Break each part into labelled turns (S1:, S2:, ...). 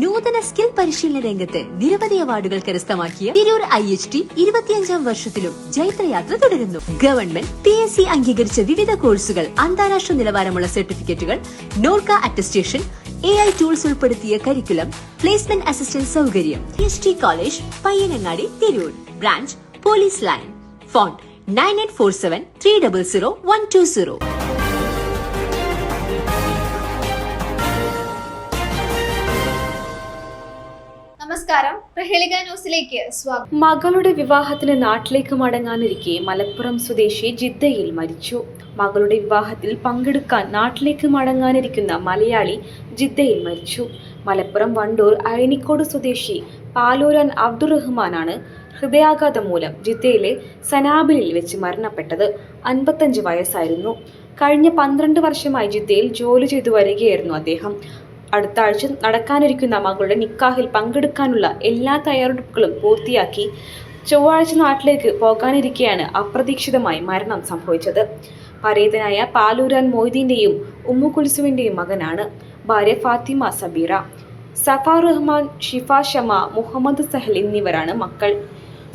S1: നൂതന സ്കിൽ പരിശീലന രംഗത്ത് നിരവധി അവാർഡുകൾ കരസ്ഥമാക്കിയ തിരൂർ IHT 25ാം വർഷത്തിലും ജൈത്രയാത്ര തുടരുന്നു. ഗവൺമെന്റ് PSC അംഗീകരിച്ച വിവിധ കോഴ്സുകൾ, അന്താരാഷ്ട്ര നിലവാരമുള്ള സർട്ടിഫിക്കറ്റുകൾ, നോർക്ക അറ്റസ്റ്റേഷൻ, AI ടൂൾസ് ഉൾപ്പെടുത്തിയ കരിക്കുലം, പ്ലേസ്മെന്റ് അസിസ്റ്റന്റ് സൗകര്യം. IHT college, Payyanangadi, Tirur. Branch police line. Phone 9847300120.
S2: നമസ്കാരം, പ്രഹേളിക ന്യൂസിലേക്ക് സ്വാഗതം.
S3: മകളുടെ വിവാഹത്തിന് നാട്ടിലേക്ക് മടങ്ങാനിരിക്കെ മലപ്പുറം സ്വദേശി ജിദ്ദയിൽ മരിച്ചു. മകളുടെ വിവാഹത്തിൽ പങ്കെടുക്കാൻ നാട്ടിലേക്ക് മടങ്ങാനിരിക്കുന്ന മലയാളി ജിദ്ദയിൽ മരിച്ചു. മലപ്പുറം വണ്ടൂർ അയനിക്കോട് സ്വദേശി പാലൂരാൻ അബ്ദുറഹ്മാനാണ് ഹൃദയാഘാതം മൂലം ജിദ്ദയിലെ സനാബിലിൽ വെച്ച് മരണപ്പെട്ടത്. 55 വയസ്സായിരുന്നു. കഴിഞ്ഞ 12 വർഷമായി ജിദ്ദയിൽ ജോലി ചെയ്തു വരികയായിരുന്നു അദ്ദേഹം. അടുത്ത ആഴ്ച നടക്കാനിരിക്കുന്ന മകളുടെ നിക്കാഹിൽ പങ്കെടുക്കാനുള്ള എല്ലാ തയ്യാറെടുപ്പുകളും പൂർത്തിയാക്കി ചൊവ്വാഴ്ച നാട്ടിലേക്ക് പോകാനിരിക്കെയാണ് അപ്രതീക്ഷിതമായി മരണം സംഭവിച്ചത്. പരേതനായ പാലൂരാൻ മൊയ്തീന്റെയും ഉമ്മു കുൽസുവിന്റെയും മകനാണ്. ഭാര്യ ഫാത്തിമ സബീറ. സഫ റഹ്മാൻ, ഷിഫ ഷമ, മുഹമ്മദ് സഹൽ എന്നിവരാണ് മക്കൾ.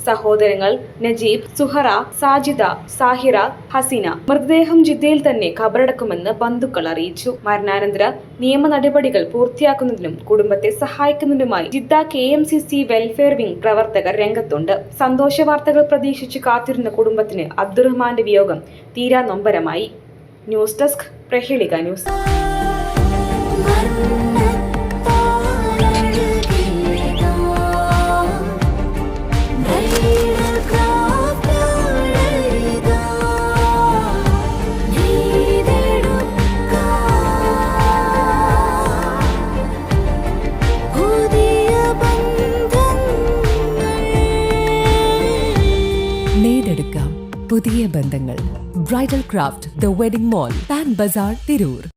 S3: സഹോദരങ്ങൾ നജീബ്, സുഹറ, സാജിദ, സാഹിറ, ഹസീന. മൃതദേഹം ജിദ്ദയിൽ തന്നെ ഖബറടക്കുമെന്ന് ബന്ധുക്കൾ അറിയിച്ചു. മരണാനന്തര നിയമ നടപടികൾ പൂർത്തിയാക്കുന്നതിനും കുടുംബത്തെ സഹായിക്കുന്നതിനുമായി ജിദ്ദ KMCC വെൽഫെയർ വിംഗ് പ്രവർത്തകർ രംഗത്തുണ്ട്. സന്തോഷ വാർത്തകൾ പ്രതീക്ഷിച്ച് കാത്തിരുന്ന കുടുംബത്തിന് അബ്ദുറഹ്മാന്റെ വിയോഗം തീരാ നൊമ്പരമായി. News desk, Prahelika news.
S4: നേടെടുക്കാം പുതിയ ബന്ധങ്ങൾ. Bridal craft, the wedding mall, pan bazaar, Tirur.